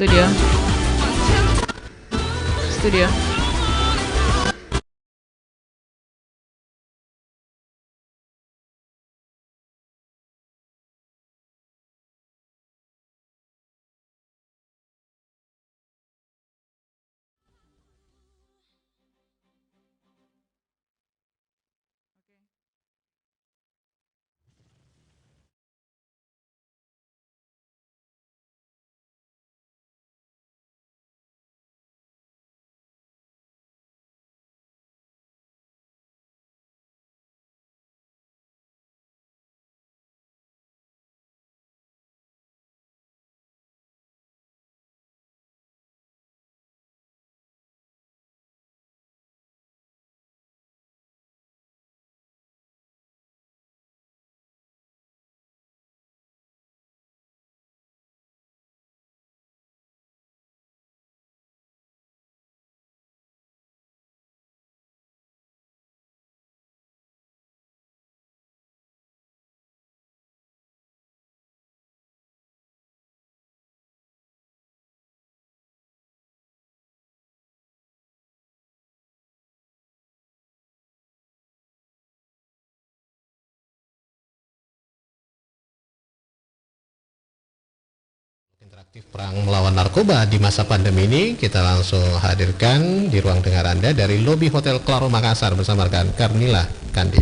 Studio. Studio. Interaktif perang melawan narkoba di masa pandemi ini kita langsung hadirkan di ruang dengar Anda dari lobi Hotel Claro Makassar bersama rekan Karnila Kandi.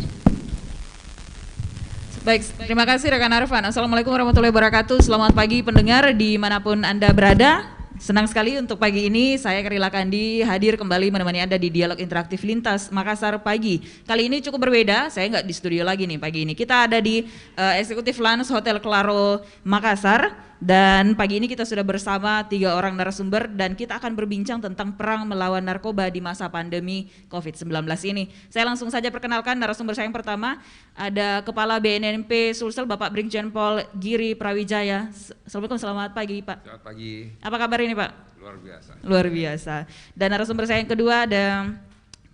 Baik, terima kasih rekan Arfan. Assalamualaikum warahmatullahi wabarakatuh. Selamat pagi pendengar dimanapun Anda berada. Senang sekali untuk pagi ini saya Karnila Kandi hadir kembali menemani Anda di Dialog Interaktif Lintas Makassar pagi. Kali ini cukup berbeda, saya nggak di studio lagi nih pagi ini. Kita ada di Eksekutif Lounge Hotel Claro Makassar. Dan pagi ini kita sudah bersama 3 orang narasumber dan kita akan berbincang tentang perang melawan narkoba di masa pandemi COVID-19 ini. Saya langsung saja perkenalkan narasumber saya yang pertama, ada Kepala BNNP Sulsel Bapak Brigjen Pol Giri Prawijaya. Assalamualaikum, selamat pagi Pak. Selamat pagi. Apa kabar ini Pak? Luar biasa. Luar biasa. Dan narasumber saya yang kedua ada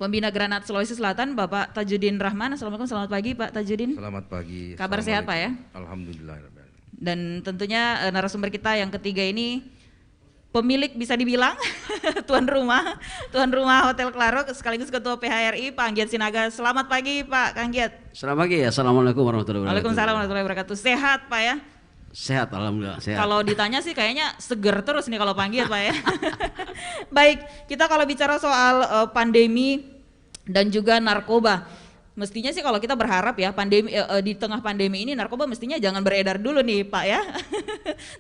Pembina Granat Sulawesi Selatan Bapak Tajudin Rahman. Assalamualaikum, selamat pagi Pak Tajudin. Selamat pagi. Kabar sehat Pak ya? Alhamdulillah. Dan tentunya narasumber kita yang ketiga ini pemilik bisa dibilang tuan rumah Hotel Claro sekaligus Ketua PHRI Pak Anggiat Sinaga. Selamat pagi Pak Anggiat. Selamat pagi ya. Assalamualaikum warahmatullahi wabarakatuh. Waalaikumsalam warahmatullahi wabarakatuh. Sehat Pak ya? Sehat, alhamdulillah sehat. Kalau ditanya sih kayaknya seger terus nih kalau Pak Anggiat Pak ya. Baik, kita kalau bicara soal pandemi dan juga narkoba, mestinya sih kalau kita berharap ya pandemi di tengah pandemi ini narkoba mestinya jangan beredar dulu nih Pak ya.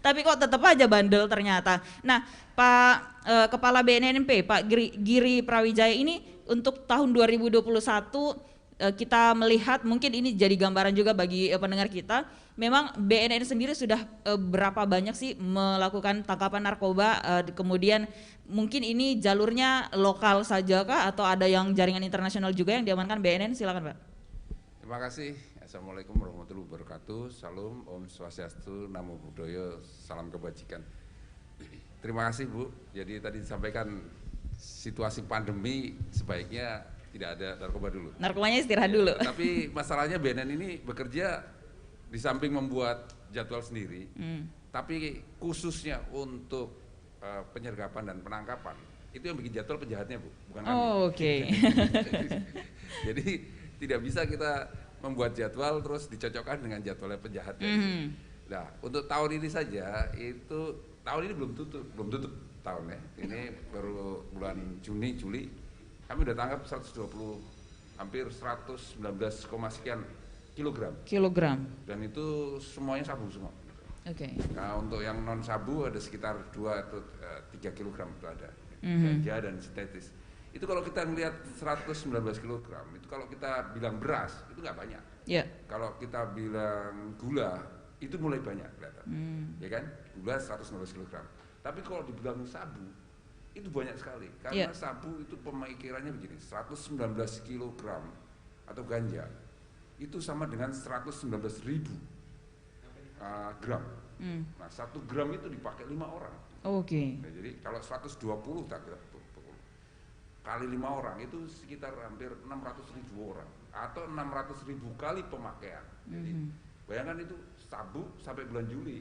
Tapi kok tetap aja bandel ternyata. Nah Pak Kepala BNNP Pak Giri Prawijaya ini untuk tahun 2021 kita melihat mungkin ini jadi gambaran juga bagi pendengar kita. Memang BNN sendiri sudah berapa banyak sih melakukan tangkapan narkoba, kemudian mungkin ini jalurnya lokal saja kah atau ada yang jaringan internasional juga yang diamankan BNN? Silakan Pak. Terima kasih. Assalamualaikum warahmatullahi wabarakatuh. Salam, Om Swastiastu, Namo Buddhaya, salam kebajikan. Terima kasih Bu. Jadi tadi disampaikan situasi pandemi sebaiknya tidak ada narkoba dulu. Narkobanya istirahat dulu. Tapi masalahnya BNN ini bekerja di samping membuat jadwal sendiri, tapi khususnya untuk penyergapan dan penangkapan itu yang bikin jadwal penjahatnya Bu, bukan kami. Oh, oke. Jadi tidak bisa kita membuat jadwal terus dicocokkan dengan jadwalnya penjahatnya. Nah untuk tahun ini saja itu tahun ini belum tutup tahunnya. Ini baru bulan Juni Juli kami udah tangkap 120 hampir 119, sekian kilogram dan itu semuanya sabu semua. Oke. Nah untuk yang non sabu ada sekitar 2 atau 3 kilogram itu ada ganja dan sintetis. Itu kalau kita melihat 119 kilogram itu kalau kita bilang beras itu nggak banyak. Yeah. Kalau kita bilang gula itu mulai banyak kelihatan, ya kan? Gula 119 kilogram. Tapi kalau dibilang sabu itu banyak sekali karena sabu itu pemikirannya begini, 119 kilogram atau ganja itu sama dengan 119.000 gram. Nah 1 gram itu dipakai 5 orang. Oke. Nah, jadi kalau 120 tak kira kali 5 orang itu sekitar hampir 600.000 orang atau 600.000 kali pemakaian. Jadi bayangkan itu sabu sampai bulan Juli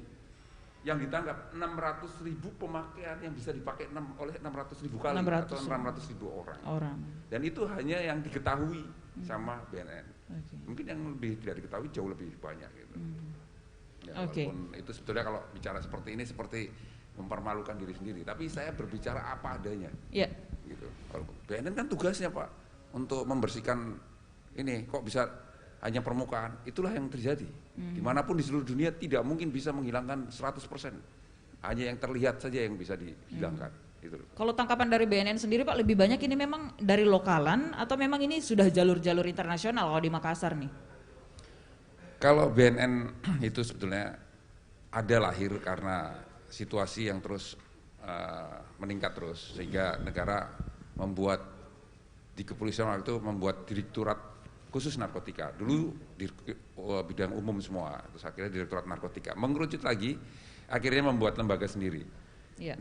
yang ditangkap 600.000 pemakaian yang bisa dipakai oleh 600.000 kali atau 600.000 orang. Dan itu hanya yang diketahui sama BNN. Mungkin yang lebih tidak diketahui jauh lebih banyak gitu. Ya, walaupun itu sebetulnya kalau bicara seperti ini seperti mempermalukan diri sendiri, tapi saya berbicara apa adanya. Gitu. BNN kan tugasnya Pak untuk membersihkan ini, kok bisa hanya permukaan, itulah yang terjadi. Dimanapun di seluruh dunia tidak mungkin bisa menghilangkan 100%. Hanya yang terlihat saja yang bisa dihilangkan. Gitu. Kalau tangkapan dari BNN sendiri Pak, lebih banyak ini memang dari lokalan atau memang ini sudah jalur-jalur internasional kalau di Makassar nih? Kalau BNN itu sebetulnya ada lahir karena situasi yang terus meningkat terus, sehingga negara membuat di kepolisian waktu itu membuat direktorat khusus narkotika, dulu di bidang umum semua, terus akhirnya direktorat narkotika, mengerucut lagi, akhirnya membuat lembaga sendiri.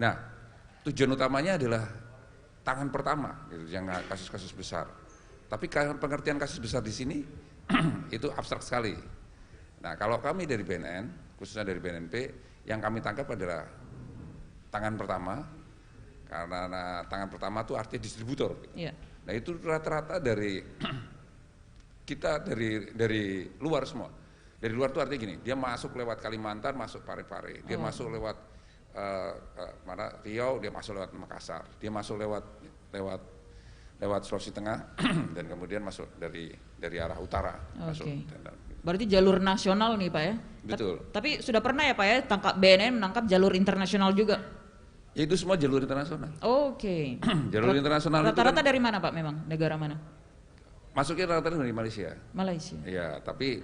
Nah, tujuan utamanya adalah tangan pertama, gitu, yang kasus-kasus besar. Tapi pengertian kasus besar di sini itu abstrak sekali. Nah, kalau kami dari BNN, khususnya dari BNNP, yang kami tangkap adalah tangan pertama, karena tangan pertama itu artinya distributor. Gitu. Nah, itu rata-rata dari kita dari luar semua. Dari luar itu artinya gini, dia masuk lewat Kalimantan, masuk Parepare, dia masuk lewat Riau, dia masuk lewat Makassar, dia masuk lewat Sulawesi Tengah dan kemudian masuk dari arah utara. Masuk, berarti jalur nasional nih Pak ya? Betul. Tapi sudah pernah ya Pak ya BNN menangkap jalur internasional juga? Ya, itu semua jalur internasional. Jalur internasional rata-rata kan, dari mana Pak memang? Negara mana? Masuknya rata-rata dari Malaysia. Ya, tapi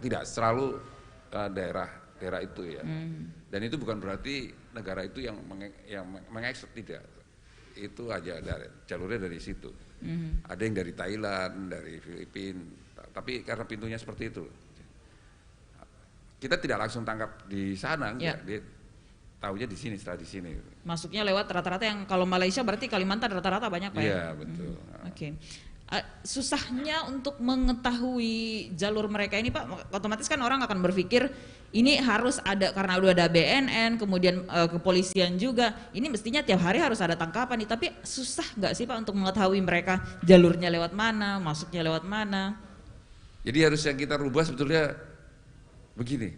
tidak selalu daerah itu ya. Dan itu bukan berarti negara itu yang mengekspor, tidak. Itu aja jalurnya dari situ. Ada yang dari Thailand, dari Filipina, tapi karena pintunya seperti itu. Kita tidak langsung tangkap di sana, enggak. Dia tahunya di sini, setelah di sini. Masuknya lewat rata-rata yang kalau Malaysia berarti Kalimantan rata-rata banyak Pak ya? Iya, betul. Susahnya untuk mengetahui jalur mereka ini Pak, otomatis kan orang akan berpikir ini harus ada karena udah ada BNN, kemudian kepolisian juga, ini mestinya tiap hari harus ada tangkapan nih, tapi susah nggak sih Pak untuk mengetahui mereka jalurnya lewat mana, masuknya lewat mana? Jadi harus yang kita rubah sebetulnya begini,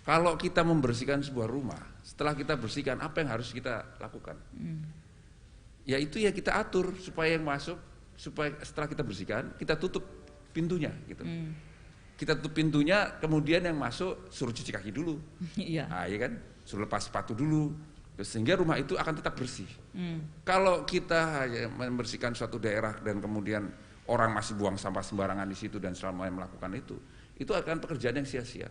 kalau kita membersihkan sebuah rumah, setelah kita bersihkan apa yang harus kita lakukan? Ya itu ya kita atur supaya yang masuk, supaya setelah kita bersihkan kita tutup pintunya gitu. Kita tutup pintunya, kemudian yang masuk suruh cuci kaki dulu. Nah, iya kan, suruh lepas sepatu dulu, sehingga rumah itu akan tetap bersih. Kalau kita hanya membersihkan suatu daerah dan kemudian orang masih buang sampah sembarangan di situ dan selama melakukan itu akan pekerjaan yang sia-sia.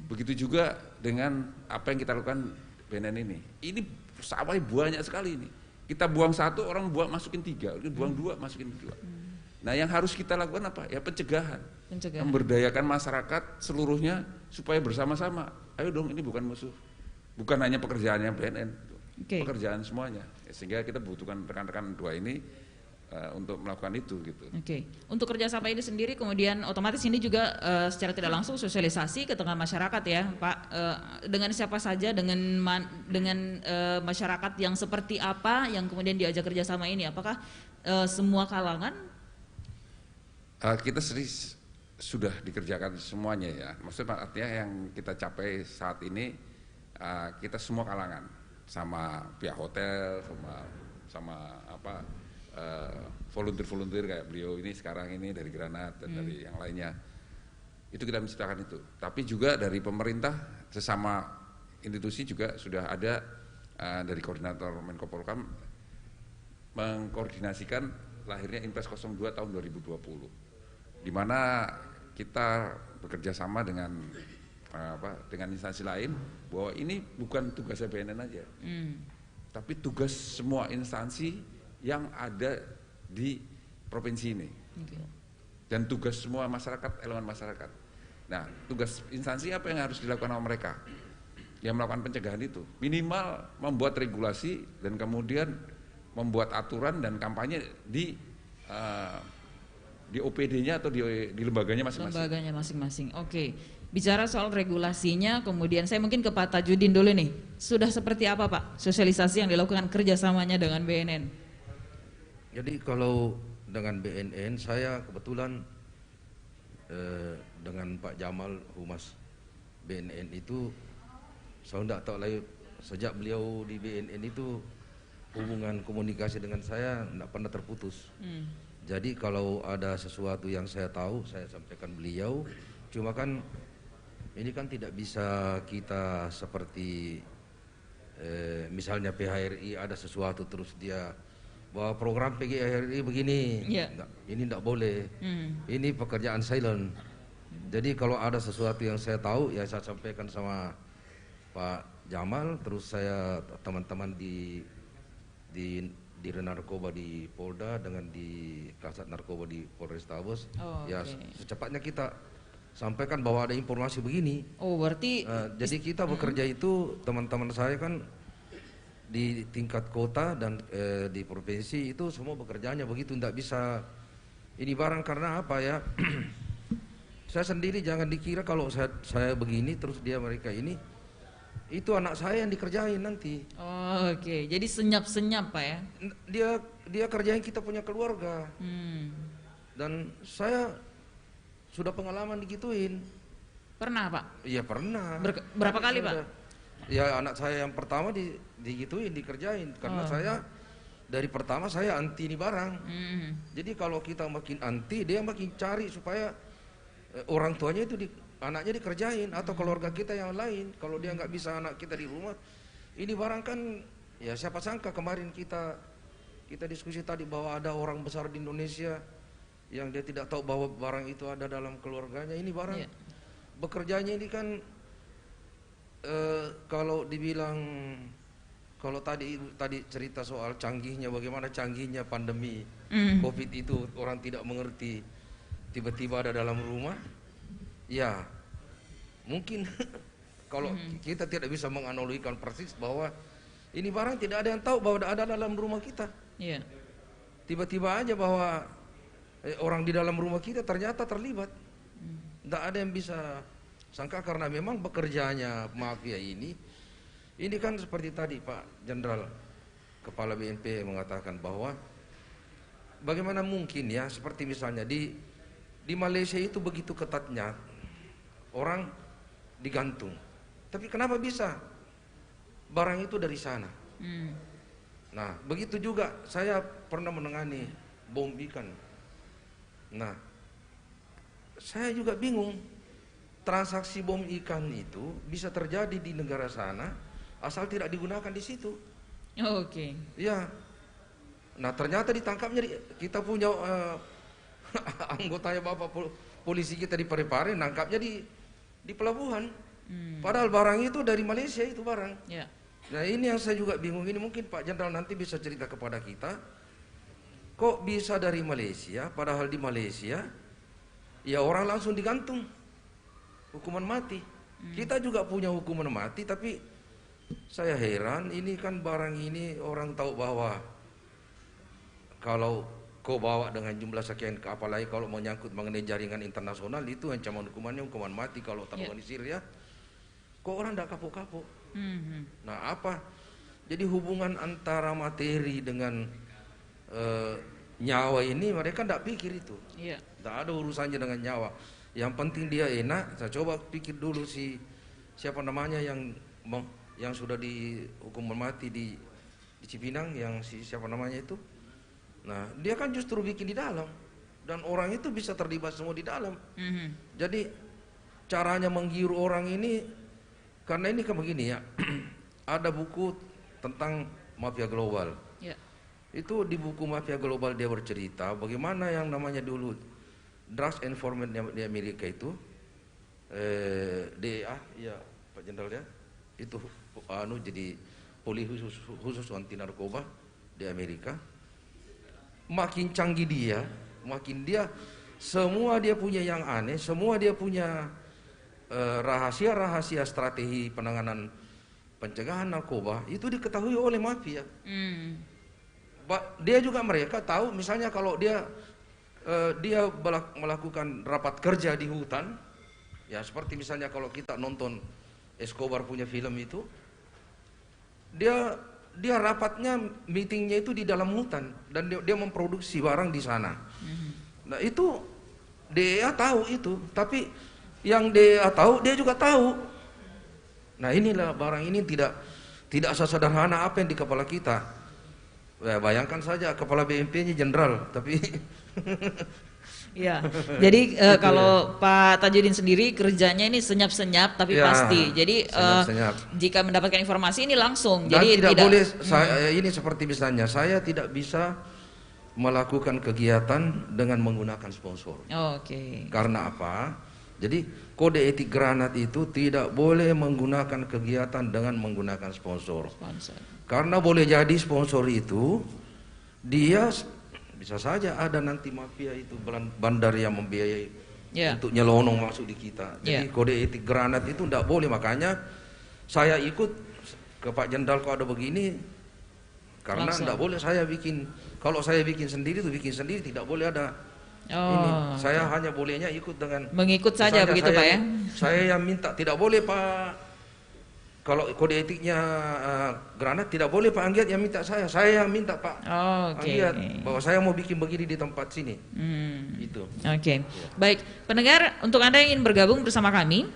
Begitu juga dengan apa yang kita lakukan BNN ini. Ini sampahnya banyak sekali ini. Kita buang satu, orang masukin 3, buang 2, masukin 2. Nah, yang harus kita lakukan apa? Ya pencegahan. Memberdayakan masyarakat seluruhnya supaya bersama-sama. Ayo dong, ini bukan musuh. Bukan hanya pekerjaannya BNN, pekerjaan semuanya. Sehingga kita butuhkan rekan-rekan 2 ini untuk melakukan itu gitu. Untuk kerjasama ini sendiri kemudian otomatis ini juga secara tidak langsung sosialisasi ke tengah masyarakat ya Pak, dengan siapa saja, dengan masyarakat yang seperti apa yang kemudian diajak kerjasama ini, apakah semua kalangan? Kita sudah dikerjakan semuanya ya, maksudnya artinya yang kita capai saat ini kita semua kalangan, sama pihak hotel, sama apa volunteer kayak beliau ini sekarang ini dari Granat dan dari yang lainnya, itu kita menciptakan itu. Tapi juga dari pemerintah sesama institusi juga sudah ada dari koordinator Menko Polhukam mengkoordinasikan lahirnya Impres 02 tahun 2020, di mana kita bekerja sama dengan dengan instansi lain, bahwa ini bukan tugasnya BNN aja, tapi tugas semua instansi yang ada di provinsi ini, dan tugas semua masyarakat, elemen masyarakat. Nah, tugas instansi apa yang harus dilakukan oleh mereka? Yang melakukan pencegahan itu, minimal membuat regulasi dan kemudian membuat aturan dan kampanye di OPD-nya atau di lembaganya masing-masing. Lembaganya masing-masing. Bicara soal regulasinya, kemudian saya mungkin ke Pak Tajudin dulu nih. Sudah seperti apa Pak sosialisasi yang dilakukan kerjasamanya dengan BNN? Jadi kalau dengan BNN, saya kebetulan dengan Pak Jamal Humas BNN itu, saya tidak tahu lagi sejak beliau di BNN itu hubungan komunikasi dengan saya tidak pernah terputus. Jadi kalau ada sesuatu yang saya tahu, saya sampaikan beliau. Cuma kan ini kan tidak bisa kita seperti misalnya PHRI ada sesuatu terus dia bahwa program PGRI begini, ini tidak boleh. Ini pekerjaan silent. Jadi kalau ada sesuatu yang saya tahu, ya saya sampaikan sama Pak Jamal, terus saya teman-teman di Narkoba di Polda dengan di Kasat Narkoba di Polrestabes, ya secepatnya kita sampaikan bahwa ada informasi begini. Berarti jadi kita bekerja itu, teman-teman saya kan di tingkat kota dan di provinsi itu semua bekerjanya begitu, tidak bisa ini barang. Karena apa ya? Saya sendiri jangan dikira kalau saya begini terus dia mereka ini, itu anak saya yang dikerjain nanti. Oke. Jadi senyap-senyap Pak ya? Dia kerjain kita punya keluarga. Dan saya sudah pengalaman digituin. Pernah Pak? Iya pernah. Berapa kali Pak? Ya anak saya yang pertama digituin, dikerjain. Karena saya dari pertama saya anti ini barang. Jadi kalau kita makin anti, dia makin cari supaya orang tuanya itu anaknya dikerjain atau keluarga kita yang lain. Kalau dia nggak bisa anak kita di rumah, ini barang kan ya siapa sangka kemarin kita diskusi tadi bahwa ada orang besar di Indonesia yang dia tidak tahu bahwa barang itu ada dalam keluarganya. Ini barang bekerjanya ini kan kalau dibilang, kalau tadi cerita soal canggihnya, bagaimana canggihnya pandemi COVID itu, orang tidak mengerti, tiba-tiba ada dalam rumah. Ya mungkin kalau kita tidak bisa menganalogikan persis bahwa ini barang tidak ada yang tahu bahwa ada dalam rumah kita. Tiba-tiba aja bahwa orang di dalam rumah kita ternyata terlibat. Tidak ada yang bisa sangka, karena memang bekerjanya mafia ini kan seperti tadi Pak Jenderal Kepala BNP mengatakan bahwa bagaimana mungkin ya, seperti misalnya di Malaysia itu begitu ketatnya orang digantung, tapi kenapa bisa barang itu dari sana? Nah begitu juga saya pernah menangani bom ikan. Nah saya juga bingung, transaksi bom ikan itu bisa terjadi di negara sana asal tidak digunakan di situ. Ya, nah ternyata ditangkapnya kita punya anggotanya bapak polisi kita di Parepare, nangkapnya di pelabuhan. Padahal barang itu dari Malaysia itu barang. Nah ini yang saya juga bingung, ini mungkin Pak Jenderal nanti bisa cerita kepada kita, kok bisa dari Malaysia, padahal di Malaysia ya orang langsung digantung hukuman mati. Kita juga punya hukuman mati, tapi saya heran, ini kan barang ini orang tahu bahwa kalau kau bawa dengan jumlah sekian, apalagi kalau menyangkut mengenai jaringan internasional, itu ancaman hukumannya hukuman mati kalau terorganisir ya. Kok orang tidak kapok-kapok? Nah apa? Jadi hubungan antara materi dengan nyawa ini mereka tidak pikir itu. Tidak ada urusannya dengan nyawa. Yang penting dia enak. Saya coba pikir dulu siapa namanya yang sudah dihukum mati di Cipinang, yang siapa namanya itu. Nah dia kan justru bikin di dalam, dan orang itu bisa terlibat semua di dalam. Jadi caranya menggiur orang ini, karena ini kan begini ya. Ada buku tentang mafia global. Itu di buku mafia global dia bercerita bagaimana yang namanya dulu drugs enforcement di Amerika itu, DEA ya Pak Jenderal ya, itu jadi poli khusus anti narkoba di Amerika. Makin canggih dia, makin dia semua dia punya yang aneh, semua dia punya rahasia-rahasia strategi penanganan pencegahan narkoba itu diketahui oleh mafia. Dia juga mereka tahu, misalnya kalau dia melakukan rapat kerja di hutan, Ya seperti misalnya kalau kita nonton Escobar punya film itu, dia rapatnya, meetingnya itu di dalam hutan dan dia memproduksi barang di sana. Nah itu DEA tahu itu, tapi yang DEA tahu dia juga tahu. Nah inilah barang ini tidak sesederhana apa yang di kepala kita. Ya, bayangkan saja kepala BNP-nya jenderal, tapi ya. Jadi kalau Pak Tajudin sendiri kerjanya ini senyap-senyap tapi ya, pasti. Jadi senyap-senyap. Jika mendapatkan informasi ini langsung. Dan jadi tidak boleh saya ini seperti misalnya saya tidak bisa melakukan kegiatan dengan menggunakan sponsor. Oke. Karena apa? Jadi kode etik Granat itu tidak boleh menggunakan kegiatan dengan menggunakan sponsor. Karena boleh jadi sponsor itu dia bisa saja ada nanti mafia itu bandar yang membiayai untuk nyelonong masuk di kita. Jadi kode etik Granat itu tidak boleh, makanya saya ikut ke Pak Jenderal kalau ada begini, karena tidak boleh saya bikin. Kalau saya bikin sendiri itu bikin sendiri, tidak boleh ada ini. Saya hanya bolehnya ikut dengan mengikut saja begitu Pak ya. Saya yang minta, tidak boleh Pak. Kalau kode etiknya Granat tidak boleh Pak Anggiat yang minta saya yang minta Pak Anggiat bahwa saya mau bikin begini di tempat sini. Itu. Oke. Baik, pendengar, untuk Anda yang ingin bergabung bersama kami,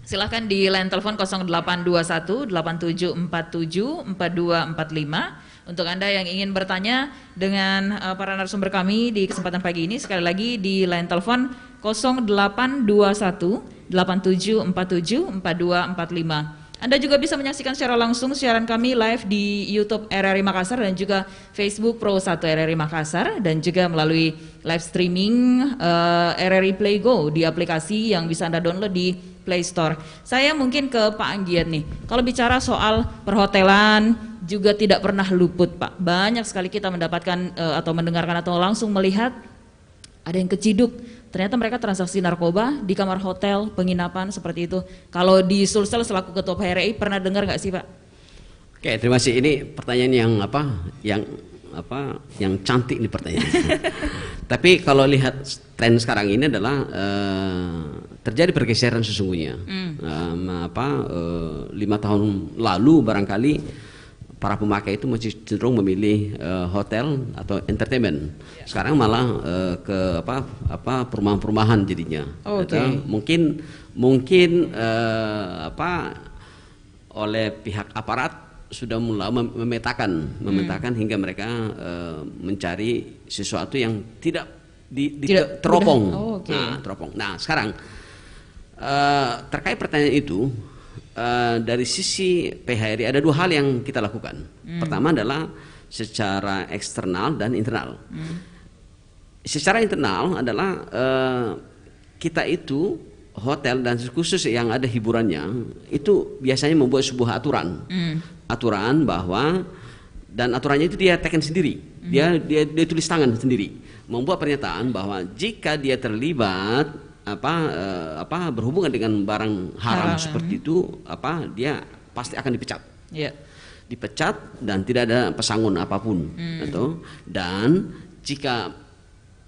silahkan di line telepon 0821 8747 4245. Untuk Anda yang ingin bertanya dengan para narasumber kami di kesempatan pagi ini, sekali lagi di line telepon 0821 8747 4245. Anda juga bisa menyaksikan secara langsung siaran kami live di YouTube RRI Makassar dan juga Facebook Pro 1 RRI Makassar, dan juga melalui live streaming RRI Play Go di aplikasi yang bisa Anda download di Play Store. Saya mungkin ke Pak Anggiat nih. Kalau bicara soal perhotelan juga tidak pernah luput Pak. Banyak sekali kita mendapatkan atau mendengarkan atau langsung melihat ada yang keciduk. Ternyata mereka transaksi narkoba di kamar hotel, penginapan seperti itu. Kalau di Sulsel selaku Ketua PHRI pernah dengar nggak sih Pak? Oke, terima kasih. Ini pertanyaan yang cantik nih pertanyaan. Tapi kalau lihat tren sekarang ini adalah terjadi pergeseran sesungguhnya. 5 tahun lalu barangkali para pemakai itu masih cenderung memilih hotel atau entertainment. Sekarang malah ke perumahan-perumahan jadinya. Mungkin oleh pihak aparat sudah mulai memetakan hingga mereka mencari sesuatu yang tidak teropong. Teropong. Nah, sekarang terkait pertanyaan itu, dari sisi PHRI ada 2 hal yang kita lakukan. Pertama adalah secara eksternal dan internal. Secara internal adalah kita itu hotel dan khusus yang ada hiburannya itu biasanya membuat sebuah aturan bahwa, dan aturannya itu dia tekan sendiri, dia tulis tangan sendiri, membuat pernyataan bahwa jika dia terlibat berhubungan dengan barang haram seperti itu, dia pasti akan dipecat. Dipecat dan tidak ada pesangon apapun. Dan jika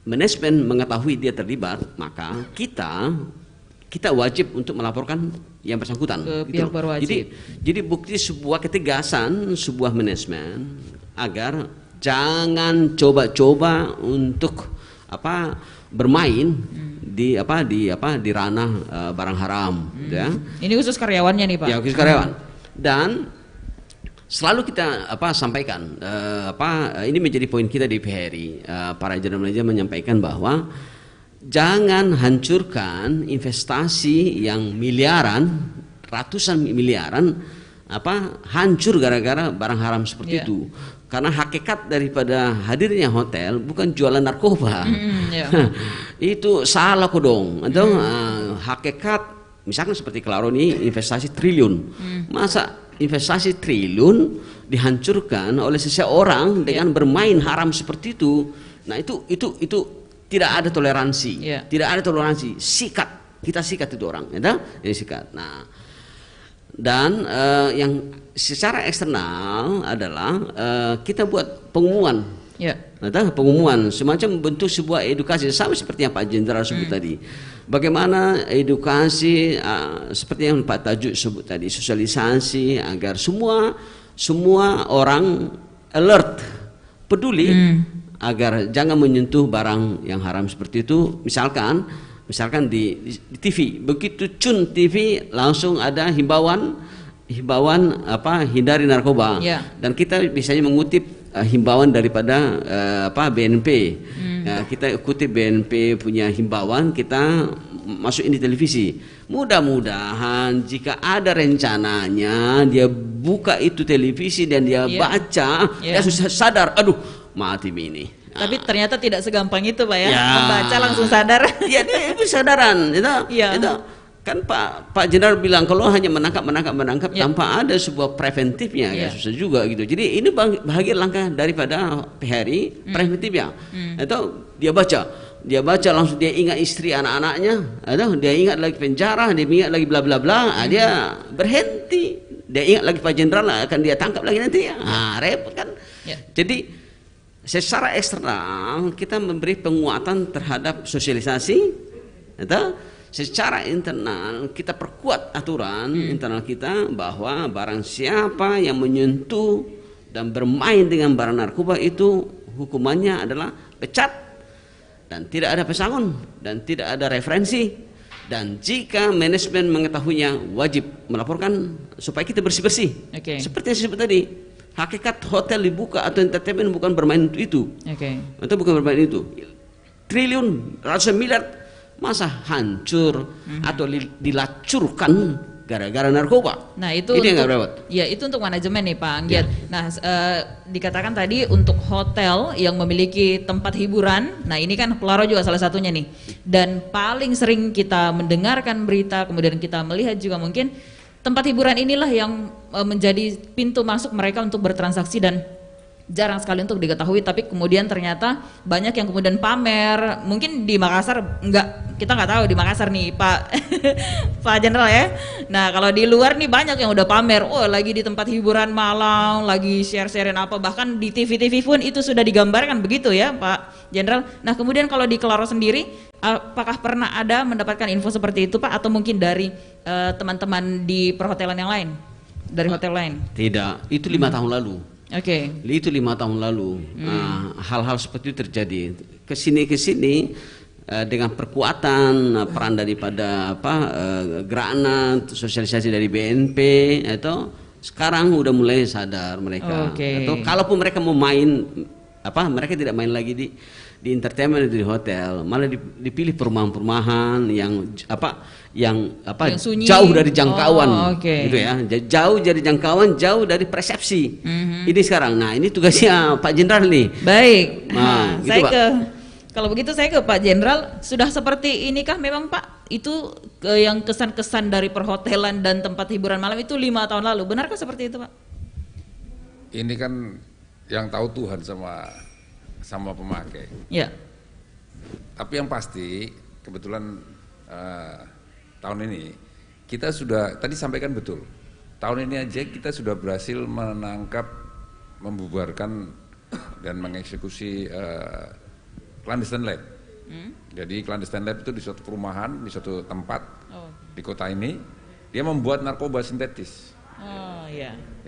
manajemen mengetahui dia terlibat, maka kita wajib untuk melaporkan yang bersangkutan. Pihak berwajib. Jadi bukti sebuah ketegasan sebuah manajemen agar jangan coba-coba untuk bermain di ranah barang haram, ya. Ini khusus karyawannya nih Pak. Ya, khusus karyawan. Dan selalu kita sampaikan, ini menjadi poin kita di PHRI. Para general manager menyampaikan bahwa jangan hancurkan investasi yang miliaran, ratusan miliaran, hancur gara-gara barang haram seperti itu. Karena hakikat daripada hadirnya hotel bukan jualan narkoba. Itu salah kodong. Atau hakikat misalkan seperti Klaro ini investasi triliun. Masa investasi triliun dihancurkan oleh seseorang dengan bermain haram seperti itu? Nah, itu tidak ada toleransi. Tidak ada toleransi. Sikat. Kita sikat itu orang, ya. Ini sikat. Nah, dan yang secara eksternal adalah kita buat pengumuman Ya. Nah, pengumuman semacam bentuk sebuah edukasi sama seperti yang Pak Jenderal sebut tadi. Bagaimana edukasi seperti yang Pak Tajuk sebut tadi, sosialisasi agar semua orang alert, peduli agar jangan menyentuh barang yang haram seperti itu. Misalkan di TV, begitu cun TV langsung ada himbauan hindari narkoba. Dan kita biasanya mengutip himbauan daripada BNP. Kita ikuti BNP punya himbauan, kita masukin di televisi. Mudah-mudahan jika ada rencananya dia buka itu televisi dan dia baca, dia susah sadar, aduh mati ini. Tapi ternyata tidak segampang itu Pak ya, membaca langsung sadar. Ya dia itu kesadaran. Itu kan Pak Jenderal bilang kalau hanya menangkap tanpa ada sebuah preventifnya ya susah juga gitu. Jadi ini bahagian langkah daripada PHRI preventifnya. Atau dia baca langsung dia ingat istri anak-anaknya, atau dia ingat lagi penjara, dia ingat lagi bla bla bla, dia berhenti, dia ingat lagi Pak Jenderal akan dia tangkap lagi nanti ya. Repot kan. Jadi secara eksternal kita memberi penguatan terhadap sosialisasi, atau secara internal kita perkuat aturan internal kita bahwa barang siapa yang menyentuh dan bermain dengan barang narkoba itu hukumannya adalah pecat dan tidak ada pesangon dan tidak ada referensi, dan jika manajemen mengetahuinya wajib melaporkan supaya kita bersih-bersih. Seperti yang saya sebut tadi, hakikat hotel dibuka atau entertainment bukan bermain itu. Atau bukan bermain itu. Triliun, ratusan miliar masa hancur atau dilacurkan gara-gara narkoba. Nah itu ini itu untuk manajemen nih Pak Anggiat. Nah dikatakan tadi untuk hotel yang memiliki tempat hiburan, nah ini kan Pelaro juga salah satunya nih. Dan paling sering kita mendengarkan berita, kemudian kita melihat juga mungkin tempat hiburan inilah yang menjadi pintu masuk mereka untuk bertransaksi, dan jarang sekali untuk diketahui, tapi kemudian ternyata banyak yang kemudian pamer. Mungkin di Makassar kita nggak tahu di Makassar nih Pak Pak Jenderal ya. Nah kalau di luar nih banyak yang udah pamer, lagi di tempat hiburan Malang, lagi share-sharein apa, bahkan di TV-TV pun itu sudah digambarkan begitu ya Pak Jenderal. Nah kemudian kalau di Kelaro sendiri, apakah pernah ada mendapatkan info seperti itu Pak, atau mungkin dari teman-teman di perhotelan yang lain, dari hotel lain? Tidak, itu 5 tahun lalu. Itu 5 tahun lalu. Hal-hal seperti itu terjadi. Kesini dengan perkuatan peran daripada Gerana, sosialisasi dari BNP, atau sekarang udah mulai sadar mereka. Atau kalaupun mereka mau main, mereka tidak main lagi di entertainment di hotel, malah dipilih perumahan-perumahan yang sunyi, jauh dari jangkauan, gitu ya, jauh dari jangkauan, jauh dari persepsi. Ini sekarang, nah ini tugasnya Pak Jenderal nih. Baik, gitu, kalau begitu saya ke Pak Jenderal, sudah seperti inikah memang Pak itu yang kesan-kesan dari perhotelan dan tempat hiburan malam itu 5 tahun lalu, benarkah seperti itu Pak? Ini kan yang tahu Tuhan sama pemakai. Tapi yang pasti kebetulan tahun ini kita sudah tadi sampaikan betul. Tahun ini aja kita sudah berhasil menangkap, membubarkan dan mengeksekusi clandestine lab. Jadi clandestine lab itu di suatu perumahan, di suatu tempat di kota ini, dia membuat narkoba sintetis.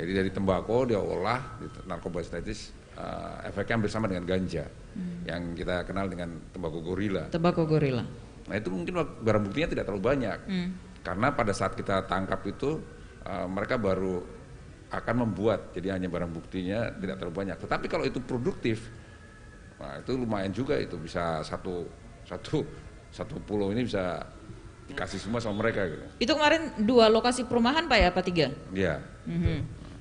Jadi dari tembakau dia olah narkoba sintetis. Efeknya hampir sama dengan ganja yang kita kenal dengan tembakau gorila. Nah itu mungkin barang buktinya tidak terlalu banyak, karena pada saat kita tangkap itu mereka baru akan membuat, jadi hanya barang buktinya tidak terlalu banyak. Tetapi kalau itu produktif, nah itu lumayan juga, itu bisa satu pulau ini bisa dikasih semua sama mereka gitu. Itu kemarin 2 lokasi perumahan Pak ya, apa 3? Iya.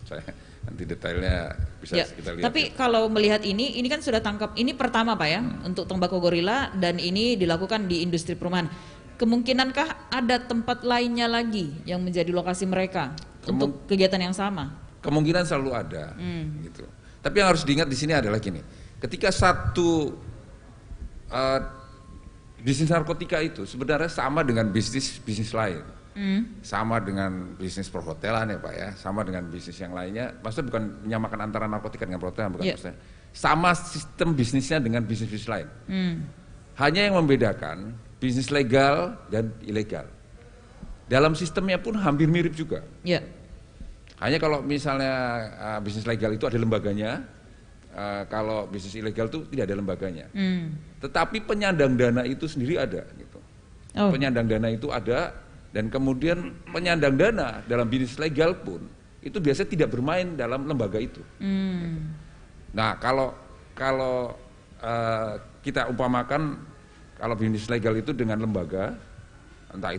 Saya nanti detailnya bisa kita lihat. Tapi kalau melihat ini kan sudah tangkap, ini pertama Pak ya, untuk tembakau gorila, dan ini dilakukan di industri perumahan. Kemungkinankah ada tempat lainnya lagi yang menjadi lokasi mereka untuk kegiatan yang sama? Kemungkinan selalu ada, gitu. Tapi yang harus diingat di sini adalah gini, ketika satu bisnis narkotika itu sebenarnya sama dengan bisnis lain. Sama dengan bisnis perhotelan ya Pak ya, sama dengan bisnis yang lainnya. Maksudnya bukan menyamakan antara narkotika dengan perhotelan, bukan maksudnya. Sama sistem bisnisnya dengan bisnis-bisnis lain. Hanya yang membedakan bisnis legal dan ilegal. Dalam sistemnya pun hampir mirip juga. Hanya kalau misalnya bisnis legal itu ada lembaganya, kalau bisnis ilegal itu tidak ada lembaganya. Tetapi penyandang dana itu sendiri ada. Gitu. Penyandang dana itu ada. Dan kemudian penyandang dana dalam bisnis legal pun itu biasanya tidak bermain dalam lembaga itu. Nah kalau kita umpamakan kalau bisnis legal itu dengan lembaga, entah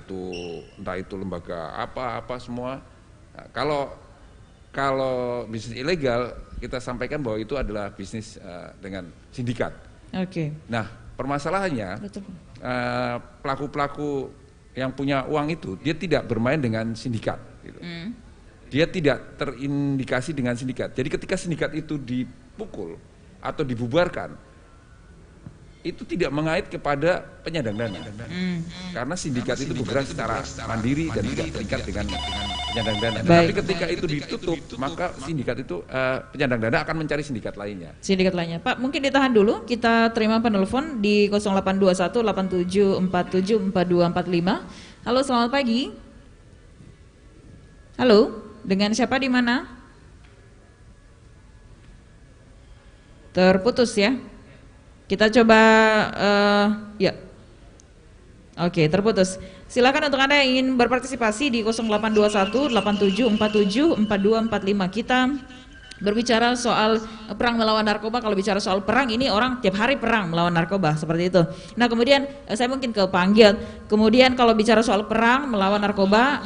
itu lembaga apa semua. Nah, kalau bisnis ilegal kita sampaikan bahwa itu adalah bisnis dengan sindikat. Nah permasalahannya pelaku-pelaku yang punya uang itu dia tidak bermain dengan sindikat gitu. Dia tidak terindikasi dengan sindikat. Jadi ketika sindikat itu dipukul atau dibubarkan, itu tidak mengait kepada penyandang dana. Karena sindikat itu bergerak secara mandiri dan tidak terikat dengan penyandang dana. Tapi ketika itu ditutup, maka sindikat itu penyandang dana akan mencari sindikat lainnya. Pak, mungkin ditahan dulu. Kita terima penelpon di 0821 8747 4245. Halo, selamat pagi. Halo, dengan siapa di mana? Terputus ya. Kita coba ya. Oke, terputus. Silakan untuk Anda yang ingin berpartisipasi di 0821 8747 4245. Kita berbicara soal perang melawan narkoba. Kalau bicara soal perang, ini orang tiap hari perang melawan narkoba, seperti itu. Nah kemudian saya mungkin ke Pak Anggiat. Kemudian kalau bicara soal perang melawan narkoba,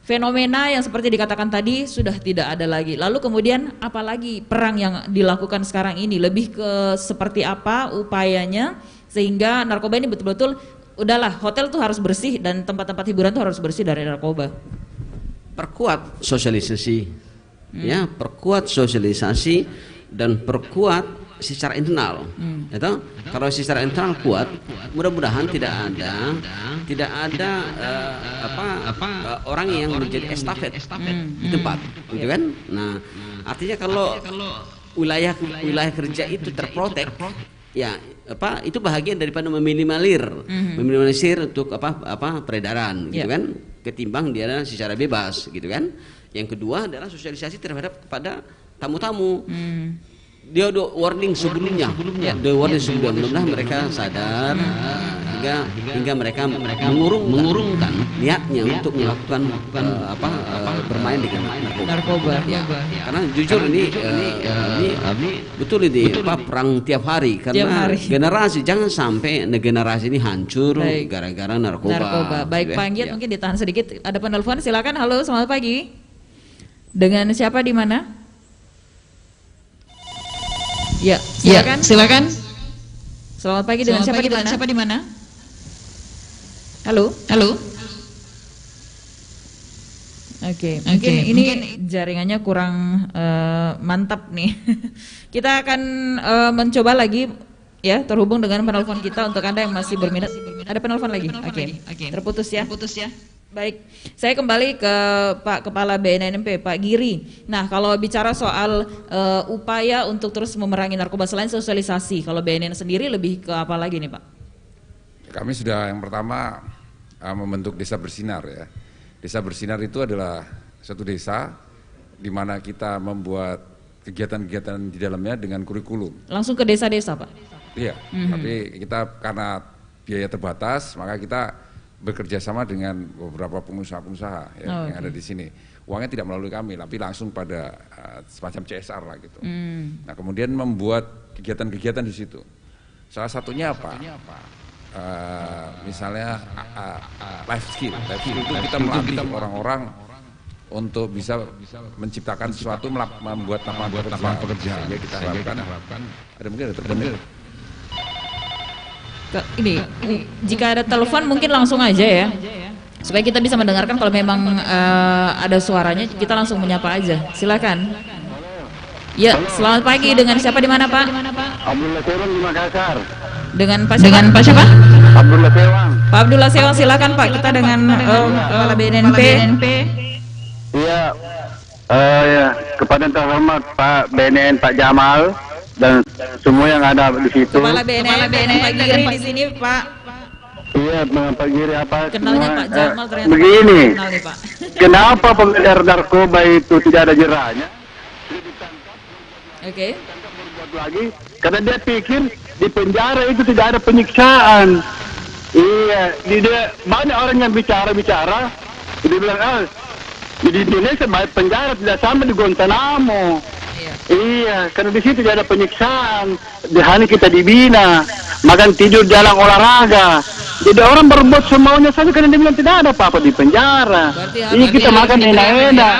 fenomena yang seperti dikatakan tadi sudah tidak ada lagi. Lalu kemudian apalagi perang yang dilakukan sekarang ini, lebih ke seperti apa upayanya sehingga narkoba ini betul-betul udahlah, hotel tuh harus bersih dan tempat-tempat hiburan tuh harus bersih dari narkoba. Perkuat sosialisasi. Ya, perkuat sosialisasi dan perkuat secara internal. Itu kalau secara internal kuat, mudah-mudahan tidak ada orang yang menjadi estafet di tempat, gitu kan? Nah, artinya kalau wilayah kerja itu terprotek, ya itu bahagian daripada meminimalisir untuk peredaran, gitu kan? Ketimbang dia secara bebas, gitu kan? Yang kedua adalah sosialisasi terhadap kepada tamu-tamu. Dia udah warning sebelumnya. Mudah-mudahan mereka sadar hingga mereka mengurungkan niatnya untuk melakukan bermain dengan narkoba. Ya. Karena jujur ini betul ini perang tiap hari karena generasi, jangan sampai generasi ini hancur gara-gara narkoba. Baik, Pak Anggiat, mungkin ditahan sedikit. Ada penelpon, silakan. Halo, selamat pagi. Dengan siapa di mana? Ya, silakan. Selamat pagi, dengan siapa di mana? Halo. Oke, mungkin ini jaringannya kurang mantap nih. Kita akan mencoba lagi ya terhubung dengan penelpon kita untuk Anda yang masih berminat. Ada penelpon lagi? Oke. Terputus ya. Baik, saya kembali ke Pak Kepala BNNMP, Pak Giri. Nah, kalau bicara soal upaya untuk terus memerangi narkoba selain sosialisasi, kalau BNN sendiri lebih ke apa lagi nih Pak? Kami sudah yang pertama membentuk Desa Bersinar ya. Desa Bersinar itu adalah satu desa di mana kita membuat kegiatan-kegiatan di dalamnya dengan kurikulum. Langsung ke desa-desa Pak? Iya, tapi kita karena biaya terbatas, maka kita bekerja sama dengan beberapa pengusaha-pengusaha yang ada di sini. Uangnya tidak melalui kami, tapi langsung pada semacam CSR lah gitu. Nah kemudian membuat kegiatan-kegiatan di situ. Salah satunya apa? Misalnya life skill itu kita melatih orang-orang untuk bisa menciptakan sesuatu, membuat lapangan pekerjaan. Ya kita harapkan ada mungkin ada terbenar. Ini jika ada telepon mungkin langsung aja ya, supaya kita bisa mendengarkan. Kalau memang ada suaranya kita langsung menyapa aja. Silakan. Ya, selamat pagi. Dengan siapa di mana Pak? Abdullah Sewang di Makassar. Dengan Pak siapa? Abdullah Sewang. Pak Abdullah Sewang, silakan Pak, kita dengan Kepala BNNP. Iya, ya, kepada yang terhormat Pak BNN, Pak Jamal dan semua yang ada di situ. Kepala BNN Pak Giri di sini Pak. Iya, Pak Giri apa? Kenalnya semua, Pak Jamal ternyata. begini, Kenal nih, Pak. kenapa pengedar narkoba itu tidak ada jerahnya? Oke. Berbuat lagi, karena dia pikir di penjara itu tidak ada penyiksaan. Iya, banyak orang yang bicara, dia bilang, di Indonesia banyak penjara tidak sama di Guantanamo. Iya, karena di situ tidak ada penyiksaan. Hanya kita dibina, makan tidur, jalan olahraga. Jadi orang berbuat semuanya saja karena dia bilang tidak ada apa-apa di penjara. Ini kita makan enak-enak,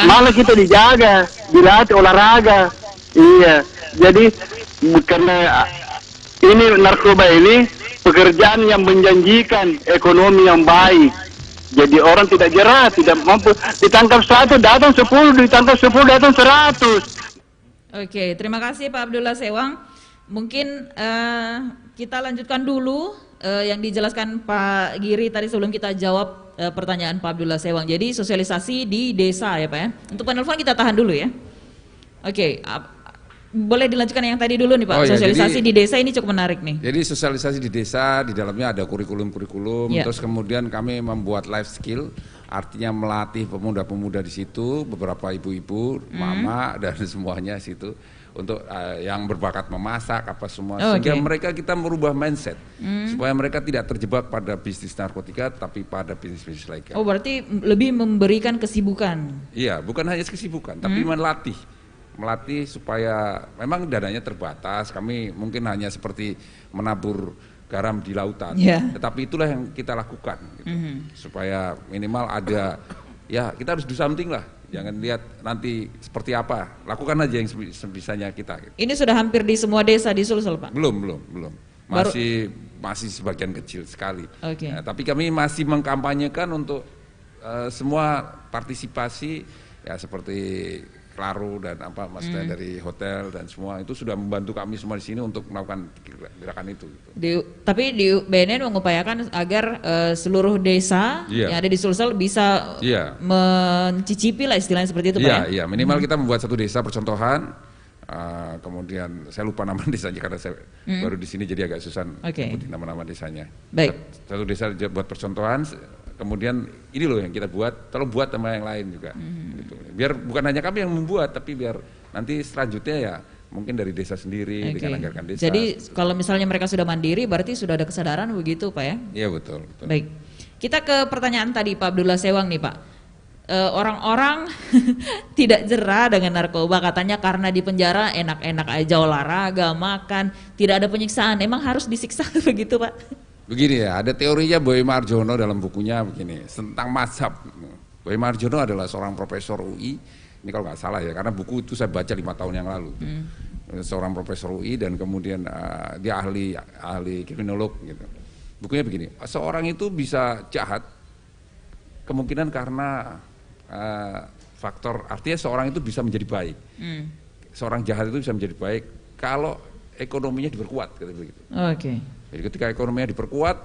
malah kita dijaga, dilatih olahraga. Iya, jadi karena ini narkoba ini pekerjaan yang menjanjikan ekonomi yang baik. Jadi orang tidak jerah, tidak mampu ditangkap 1, datang 10, ditangkap 10, datang 100. Oke, terima kasih Pak Abdullah Sewang. Mungkin kita lanjutkan dulu yang dijelaskan Pak Giri tadi sebelum kita jawab pertanyaan Pak Abdullah Sewang. Jadi sosialisasi di desa ya Pak ya. Untuk penelpon kita tahan dulu ya. Oke, boleh dilanjutkan yang tadi dulu nih Pak. Sosialisasi di desa ini cukup menarik nih. Jadi sosialisasi di desa, di dalamnya ada kurikulum-kurikulum, terus kemudian kami membuat life skill, artinya melatih pemuda-pemuda di situ, beberapa ibu-ibu, mama dan semuanya situ untuk yang berbakat memasak apa semua, sehingga mereka kita merubah mindset supaya mereka tidak terjebak pada bisnis narkotika tapi pada bisnis-bisnis lainnya. Oh, berarti lebih memberikan kesibukan. Iya, bukan hanya kesibukan, tapi melatih supaya memang dananya terbatas, kami mungkin hanya seperti menabur garam di lautan, tetapi itulah yang kita lakukan gitu. Supaya minimal ada, ya kita harus do something lah, jangan lihat nanti seperti apa, lakukan aja yang sebisanya kita gitu. Ini sudah hampir di semua desa di Sulsel Pak? Belum, masih sebagian kecil sekali. Nah, tapi kami masih mengkampanyekan untuk semua partisipasi, ya seperti Klaro dan apa maksudnya dari hotel dan semua itu sudah membantu kami semua di sini untuk melakukan gerakan itu. Tapi di BNN mengupayakan agar seluruh desa yang ada di Sulsel bisa mencicipi lah istilahnya seperti itu Pak ya? Iya, minimal kita membuat satu desa percontohan, kemudian saya lupa nama desanya karena saya baru di sini jadi agak susah nyebutin nama-nama desanya. Baik. Satu desa buat percontohan, kemudian ini loh yang kita buat, tolong buat sama yang lain juga. Gitu. Biar bukan hanya kami yang membuat, tapi biar nanti selanjutnya ya mungkin dari desa sendiri dengan anggaran desa. Jadi kalau misalnya mereka sudah mandiri, berarti sudah ada kesadaran begitu Pak ya? Iya betul. Baik, kita ke pertanyaan tadi Pak Abdullah Sewang nih Pak. Orang-orang tidak jerah dengan narkoba katanya karena di penjara enak-enak aja olahraga, makan, tidak ada penyiksaan. Emang harus disiksa begitu Pak? Begini ya, ada teorinya Boy Marjono dalam bukunya begini, tentang mazhab. Boy Marjono adalah seorang profesor UI, ini kalau nggak salah ya, karena buku itu saya baca 5 tahun yang lalu. Seorang profesor UI dan kemudian dia ahli kriminolog gitu. Bukunya begini, seorang itu bisa jahat kemungkinan karena faktor, artinya seorang itu bisa menjadi baik. Seorang jahat itu bisa menjadi baik kalau ekonominya diperkuat, kata begitu. Jadi ketika ekonominya diperkuat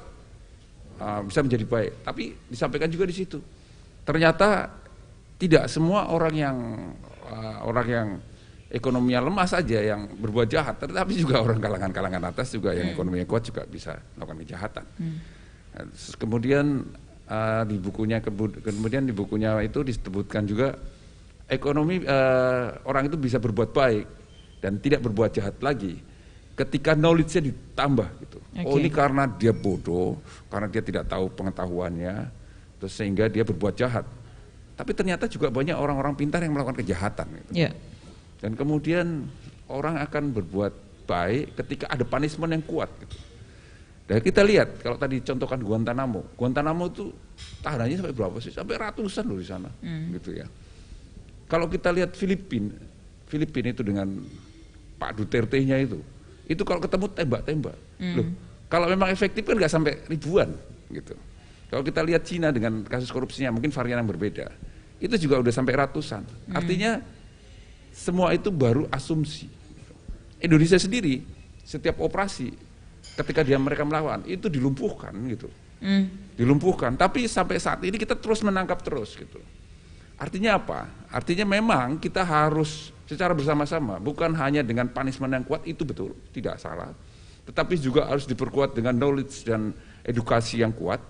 bisa menjadi baik. Tapi disampaikan juga di situ, ternyata tidak semua orang yang ekonominya lemah saja yang berbuat jahat, tetapi juga orang kalangan atas juga yang ekonominya kuat juga bisa melakukan kejahatan. Kemudian di bukunya itu disebutkan juga ekonomi orang itu bisa berbuat baik dan tidak berbuat jahat lagi ketika knowledge-nya ditambah gitu. Oh ini karena dia bodoh, karena dia tidak tahu pengetahuannya, terus sehingga dia berbuat jahat. Tapi ternyata juga banyak orang-orang pintar yang melakukan kejahatan gitu. Dan kemudian orang akan berbuat baik ketika ada punishment yang kuat gitu. Dan kita lihat kalau tadi contohkan Guantanamo itu tahanannya sampai berapa sih? Sampai ratusan loh di sana gitu ya. Kalau kita lihat Filipina itu dengan Pak Duterte-nya itu kalau ketemu tembak-tembak. Loh, kalau memang efektif kan nggak sampai ribuan gitu. Kalau kita lihat Cina dengan kasus korupsinya mungkin varian yang berbeda. Itu juga udah sampai ratusan. Artinya semua itu baru asumsi. Indonesia sendiri setiap operasi ketika mereka melawan itu dilumpuhkan gitu. Dilumpuhkan, tapi sampai saat ini kita terus menangkap terus gitu. Artinya apa? Artinya memang kita harus secara bersama-sama, bukan hanya dengan punishment yang kuat, itu betul, tidak salah. Tetapi juga harus diperkuat dengan knowledge dan edukasi yang kuat.